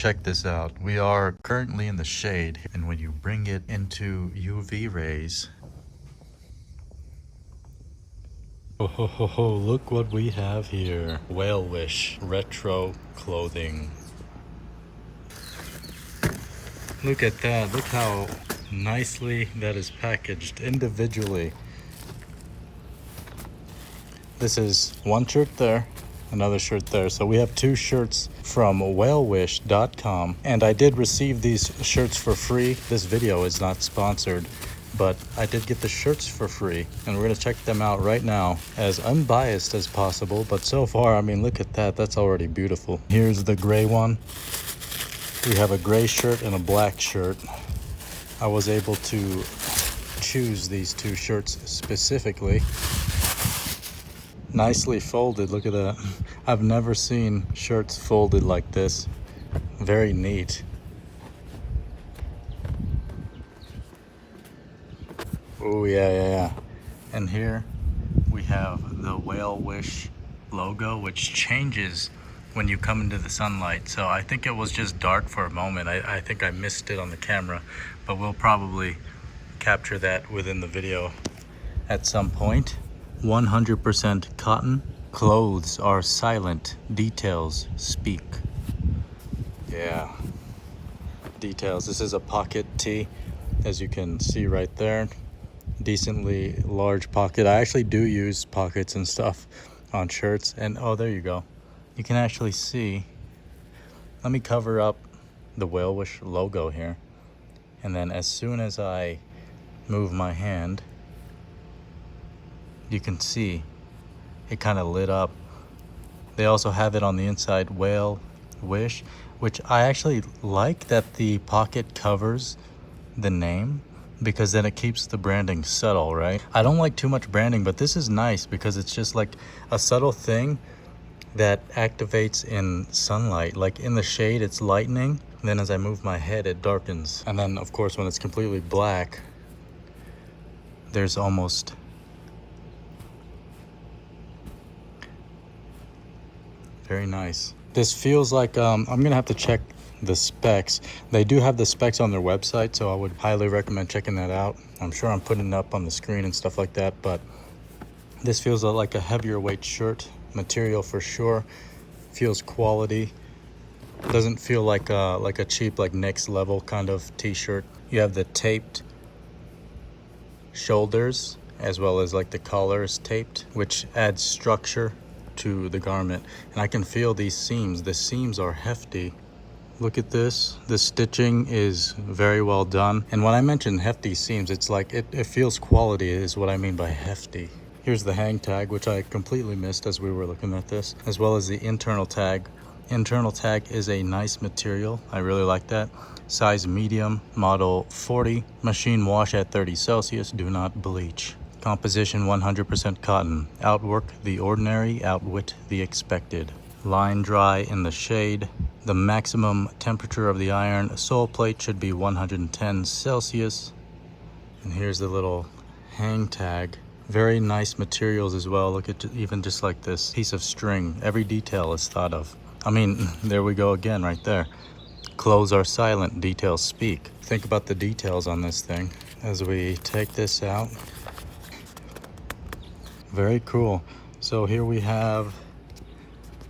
Check this out. We are currently in the shade, and when you bring it into UV rays, oh ho ho ho, look what we have here. WhaleWish retro clothing. Look at that. Look how nicely that is packaged individually. This is one shirt there, another shirt there. So we have two shirts from WhaleWish.com, and I did receive these shirts for free. This video is not sponsored, but I did get the shirts for free, and we're gonna check them out right now as unbiased as possible. But so far, I mean, look at that. That's already beautiful. Here's the gray one. We have a gray shirt and a black shirt. I was able to choose these two shirts specifically. Nicely folded, look at that. I've never seen shirts folded like this. Very neat. Oh yeah. And here we have the WhaleWish logo, which changes when you come into the sunlight. So I think it was just dark for a moment. I think I missed it on the camera, but we'll probably capture that within the video at some point. 100% cotton. Clothes are silent. Details speak. Yeah. Details. This is a pocket tee, as you can see right there. Decently large pocket. I actually do use pockets and stuff on shirts. And oh, there you go. You can actually see. Let me cover up the WhaleWish logo here. And then as soon as I move my hand, you can see it kind of lit up. They also have it on the inside, WhaleWish, which I actually like that the pocket covers the name, because then it keeps the branding subtle, right? I don't like too much branding, but this is nice because it's just like a subtle thing that activates in sunlight. Like in the shade, it's lightening. And then as I move my head, it darkens. And then of course, when it's completely black, there's almost very nice. This feels like, I'm gonna have to check the specs. They do have the specs on their website, so I would highly recommend checking that out. I'm sure I'm putting it up on the screen and stuff like that, but this feels like a heavier weight shirt material for sure. Feels quality. Doesn't feel like a cheap, like next level kind of t-shirt. You have the taped shoulders as well as like the collar is taped, which adds structure to the garment. And I can feel these seams. The seams are hefty. Look at this. The stitching is very well done. And when I mention hefty seams, it's like it feels quality is what I mean by hefty. Here's the hang tag, which I completely missed as we were looking at this, as well as the internal tag. Internal tag is a nice material. I really like that. Size medium, model 40, machine wash at 30 Celsius, do not bleach. Composition 100% cotton. Outwork the ordinary, outwit the expected. Line dry in the shade. The maximum temperature of the iron sole plate should be 110 Celsius. And here's the little hang tag. Very nice materials as well. Look at even just like this piece of string. Every detail is thought of. I mean, there we go again right there. Clothes are silent, details speak. Think about the details on this thing as we take this out. Very cool. So here we have,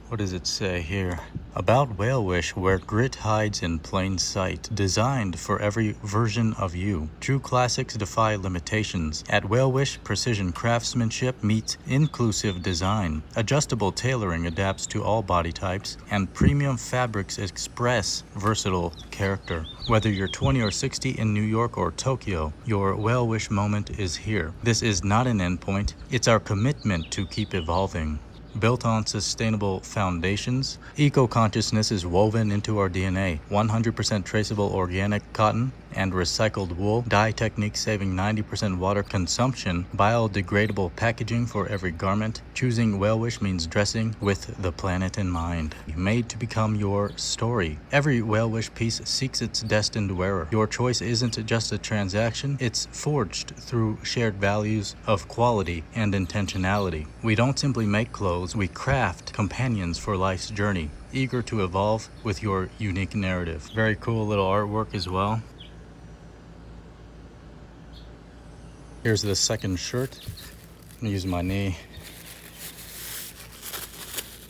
what does it say here? About WhaleWish, where grit hides in plain sight. Designed for every version of you. True classics defy limitations. At WhaleWish, precision craftsmanship meets inclusive design. Adjustable tailoring adapts to all body types, and premium fabrics express versatile character. Whether you're 20 or 60 in New York or Tokyo, your WhaleWish moment is here. This is not an endpoint. It's our commitment to keep evolving. Built on sustainable foundations, eco-consciousness is woven into our DNA. 100% traceable organic cotton, and recycled wool, dye technique saving 90% water consumption, biodegradable packaging for every garment. Choosing WhaleWish means dressing with the planet in mind. Made to become your story. Every WhaleWish piece seeks its destined wearer. Your choice isn't just a transaction, it's forged through shared values of quality and intentionality. We don't simply make clothes, we craft companions for life's journey, eager to evolve with your unique narrative. Very cool little artwork as well. Here's the second shirt. I'm gonna use my knee.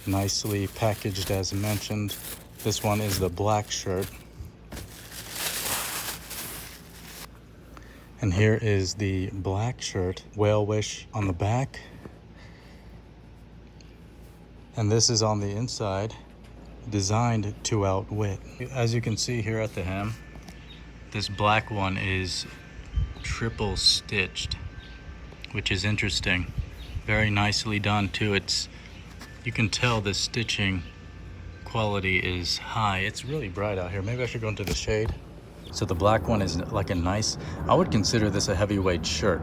Nicely packaged as mentioned. This one is the black shirt. And here is the black shirt, WhaleWish on the back. And this is on the inside, designed to outwit. As you can see here at the hem, this black one is triple stitched, which is interesting. Very nicely done too. You can tell the stitching quality is high. It's really bright out here. Maybe I should go into the shade. So the black one is like a nice, I would consider this a heavyweight shirt,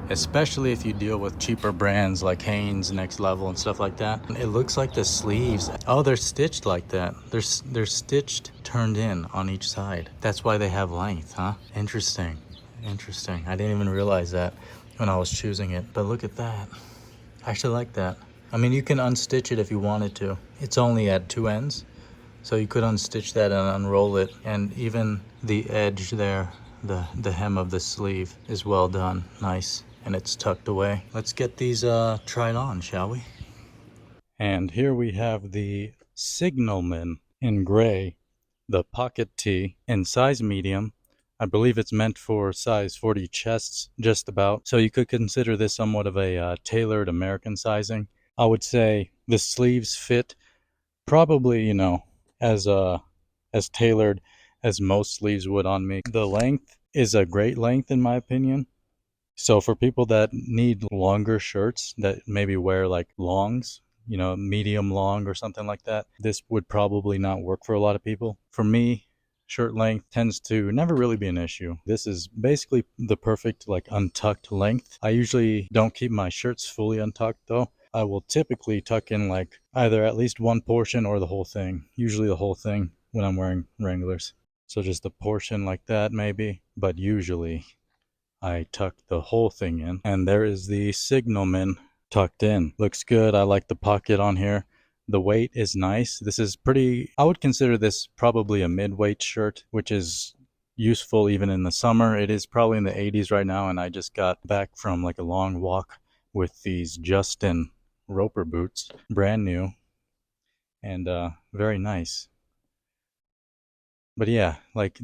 especially if you deal with cheaper brands like Hanes, Next Level, and stuff like that. It looks like the sleeves, oh, they're stitched like that. They're stitched, turned in on each side. That's why they have length, huh? Interesting, interesting. I didn't even realize that when I was choosing it, but look at that. I actually like that. I mean, you can unstitch it if you wanted to. It's only at two ends, so you could unstitch that and unroll it. And even the edge there, the hem of the sleeve is well done, nice, and it's tucked away. Let's get these tried on, shall we? And here we have the Signalman in gray, the pocket tee in size medium. I believe it's meant for size 40 chests, just about. So you could consider this somewhat of a tailored American sizing. I would say the sleeves fit probably, as tailored as most sleeves would on me. The length is a great length in my opinion. So for people that need longer shirts that maybe wear like longs, medium long or something like that, this would probably not work for a lot of people. For me, shirt length tends to never really be an issue. This is basically the perfect like untucked length. I usually don't keep my shirts fully untucked though. I will typically tuck in like either at least one portion or the whole thing. Usually the whole thing when I'm wearing Wranglers. So just a portion like that maybe, but usually I tuck the whole thing in. And there is the Signalman tucked in. Looks good. I like the pocket on here. The weight is nice. This is I would consider this probably a mid-weight shirt, which is useful even in the summer. It is probably in the 80s right now, and I just got back from like a long walk with these Justin Roper boots, brand new and very nice. But yeah, like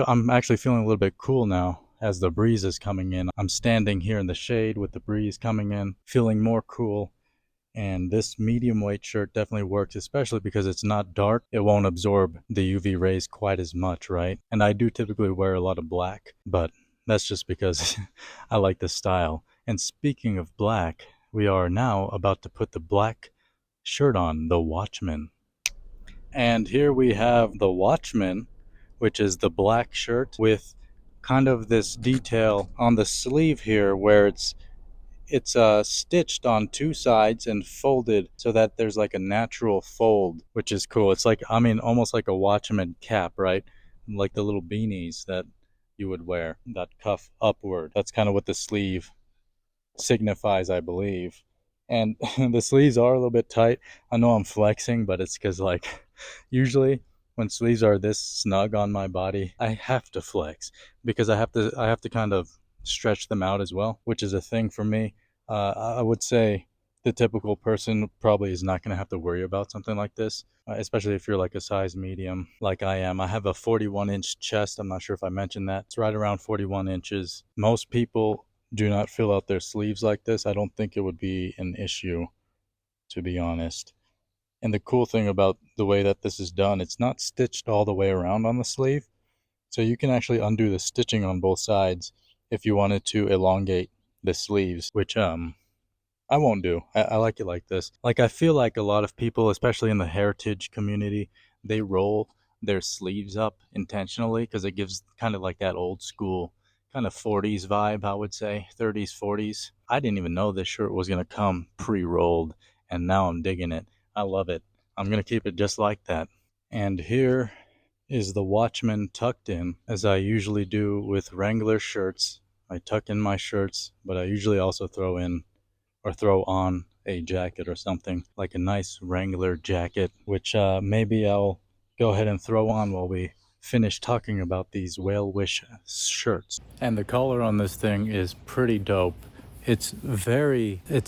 I'm actually feeling a little bit cool now as the breeze is coming in. I'm standing here in the shade with the breeze coming in, feeling more cool. And this medium weight shirt definitely works, especially because it's not dark. It won't absorb the UV rays quite as much, right? And I do typically wear a lot of black, but that's just because I like the style. And speaking of black, we are now about to put the black shirt on, the Watchman. And here we have the Watchman, which is the black shirt with kind of this detail on the sleeve here where it's stitched on two sides and folded so that there's like a natural fold, which is cool. It's like, I mean, almost like a Watchman cap, right? Like the little beanies that you would wear that cuff upward. That's kind of what the sleeve signifies, I believe. And the sleeves are a little bit tight. I know I'm flexing, but it's because like usually when sleeves are this snug on my body, I have to flex because I have to kind of stretch them out as well, which is a thing for me. I would say the typical person probably is not going to have to worry about something like this, especially if you're like a size medium like I am. I have a 41-inch chest. I'm not sure if I mentioned that. It's right around 41 inches. Most people do not fill out their sleeves like this. I don't think it would be an issue, to be honest. And the cool thing about the way that this is done, it's not stitched all the way around on the sleeve. So you can actually undo the stitching on both sides if you wanted to elongate the sleeves, which I won't do. I like it like this. Like I feel like a lot of people, especially in the heritage community, they roll their sleeves up intentionally because it gives kind of like that old school kind of 40s vibe, I would say, 30s, 40s. I didn't even know this shirt was going to come pre-rolled, and now I'm digging it. I love it. I'm going to keep it just like that. And here is the Watchman tucked in, as I usually do with Wrangler shirts. I tuck in my shirts, but I usually also throw in or throw on a jacket or something, like a nice Wrangler jacket, which maybe I'll go ahead and throw on while we finish talking about these WhaleWish shirts. And the collar on this thing is pretty dope. It's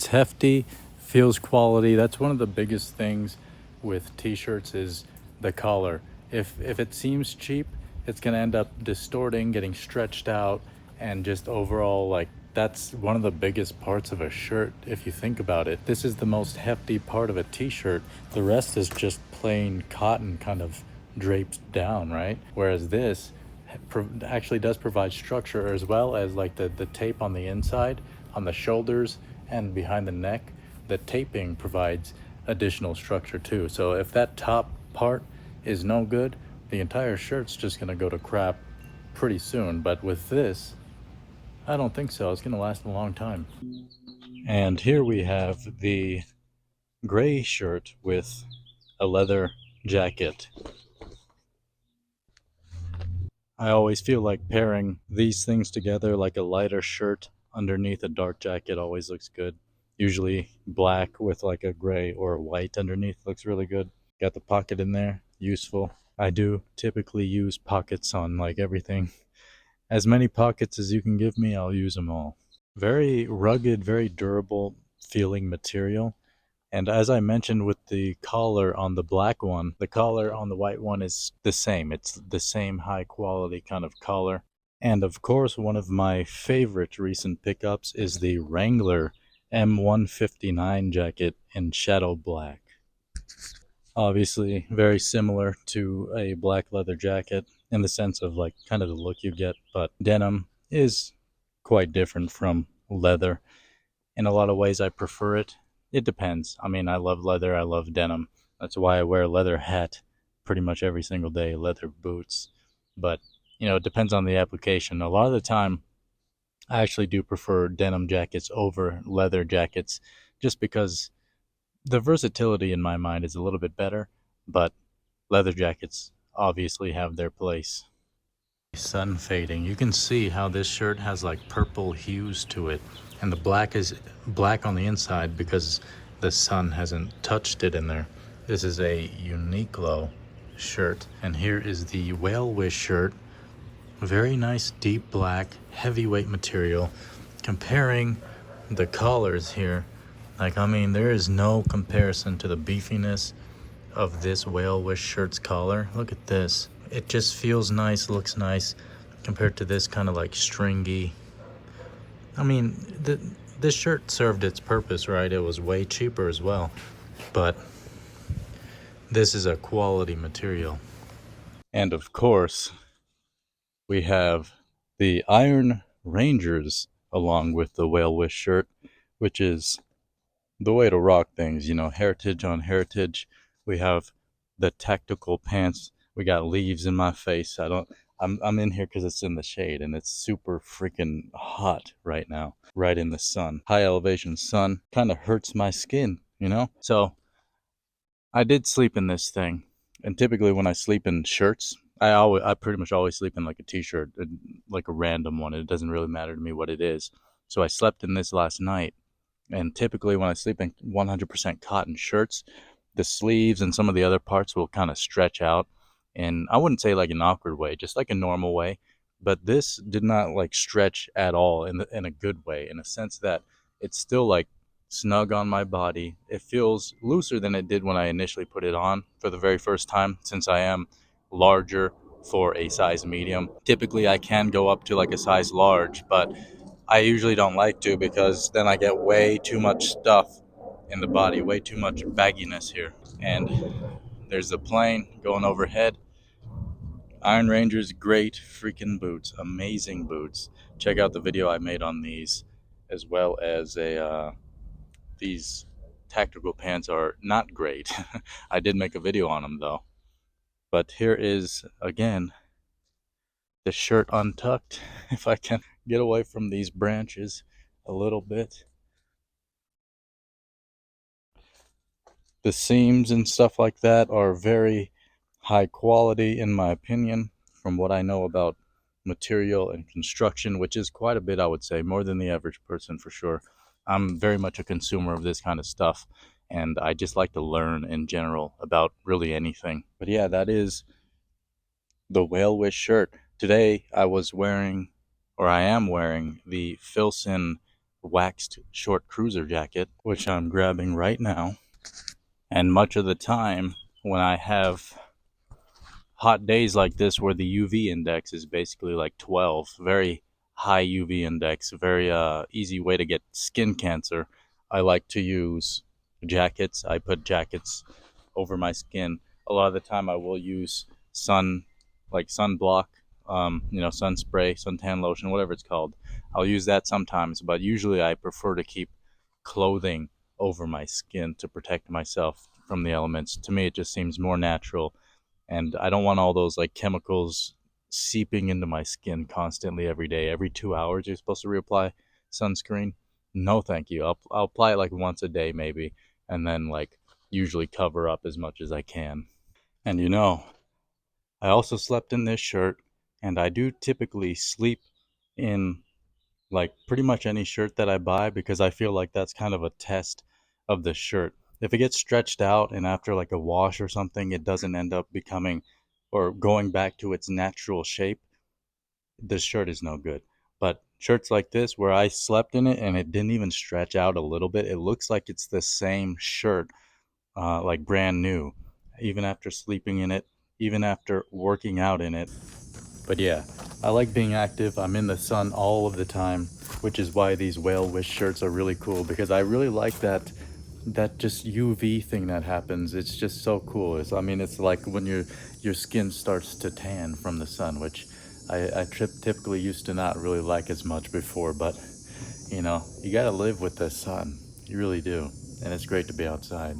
hefty, feels quality. That's one of the biggest things with t-shirts is the collar. If it seems cheap, it's gonna end up distorting, getting stretched out, and just overall, like, that's one of the biggest parts of a shirt if you think about it. This is the most hefty part of a t-shirt. The rest is just plain cotton kind of draped down, right? Whereas this actually does provide structure, as well as like the tape on the inside, on the shoulders and behind the neck. The taping provides additional structure too. So if that top part is no good, the entire shirt's just gonna go to crap pretty soon. But with this, I don't think so. It's gonna last a long time. And here we have the gray shirt with a leather jacket. I always feel like pairing these things together, like a lighter shirt underneath a dark jacket, always looks good. Usually black with like a gray or a white underneath looks really good. Got the pocket in there, useful. I do typically use pockets on like everything. As many pockets as you can give me, I'll use them all. Very rugged, very durable feeling material. And as I mentioned with the collar on the black one, the collar on the white one is the same. It's the same high quality kind of collar. And of course, one of my favorite recent pickups is the Wrangler M159 jacket in shadow black. Obviously, very similar to a black leather jacket in the sense of like kind of the look you get, but denim is quite different from leather. In a lot of ways, I prefer it. It depends. I mean, I love leather, I love denim. That's why I wear a leather hat pretty much every single day, leather boots. But, it depends on the application. A lot of the time, I actually do prefer denim jackets over leather jackets just because the versatility in my mind is a little bit better, but leather jackets obviously have their place. Sun fading. You can see how this shirt has like purple hues to it, and the black is black on the inside because the sun hasn't touched it in there. This is a Uniqlo shirt, and here is the WhaleWish shirt. Very nice deep black heavyweight material. Comparing the collars here, like, I mean, there is no comparison to the beefiness of this WhaleWish shirt's collar. Look at this. It just feels nice, looks nice compared to this kind of like stringy. I mean, this shirt served its purpose, right? It was way cheaper as well, but this is a quality material. And of course, we have the Iron Rangers along with the WhaleWish shirt, which is the way to rock things, heritage on heritage. We have the tactical pants. We got leaves in my face. I'm in here because it's in the shade and it's super freaking hot right now, right in the sun. High elevation sun kind of hurts my skin. So I did sleep in this thing. And typically when I sleep in shirts, I pretty much always sleep in like a t-shirt, like a random one. It doesn't really matter to me what it is. So I slept in this last night. And typically when I sleep in 100% cotton shirts, the sleeves and some of the other parts will kind of stretch out. And I wouldn't say like an awkward way, just like a normal way. But this did not like stretch at all in a good way, in a sense that it's still like snug on my body. It feels looser than it did when I initially put it on for the very first time, since I am larger for a size medium. Typically I can go up to like a size large, but I usually don't like to because then I get way too much stuff in the body, way too much bagginess here. And there's a plane going overhead. Iron Ranger's great freaking boots, amazing boots. Check out the video I made on these, as well as these tactical pants are not great. I did make a video on them though. But here is, again, the shirt untucked. If I can get away from these branches a little bit. The seams and stuff like that are very high quality, in my opinion, from what I know about material and construction, which is quite a bit, I would say, more than the average person for sure. I'm very much a consumer of this kind of stuff, and I just like to learn in general about really anything. But yeah, that is the WhaleWish shirt. Today I was wearing, or I am wearing, the Filson waxed short cruiser jacket, which I'm grabbing right now. And much of the time, when I have hot days like this where the UV index is basically like 12, very high UV index, very easy way to get skin cancer, I like to use jackets. I put jackets over my skin. A lot of the time I will use sunblock, sun spray, suntan lotion, whatever it's called. I'll use that sometimes, but usually I prefer to keep clothing over my skin to protect myself from the elements. To me, it just seems more natural, and I don't want all those like chemicals seeping into my skin constantly every day. Every 2 hours, you're supposed to reapply sunscreen. No, thank you. I'll apply it like once a day maybe, and then like usually cover up as much as I can. And I also slept in this shirt, and I do typically sleep in like pretty much any shirt that I buy because I feel like that's kind of a test of the shirt. If it gets stretched out and after like a wash or something, it doesn't end up becoming or going back to its natural shape, the shirt is no good. But shirts like this, where I slept in it and it didn't even stretch out a little bit, it looks like it's the same shirt, like brand new, even after sleeping in it, even after working out in it. But yeah, I like being active. I'm in the sun all of the time, which is why these WhaleWish shirts are really cool, because I really like that just UV thing that happens. It's just so cool. It's like when your skin starts to tan from the sun, which I typically used to not really like as much before, but you gotta live with the sun. You really do. And it's great to be outside.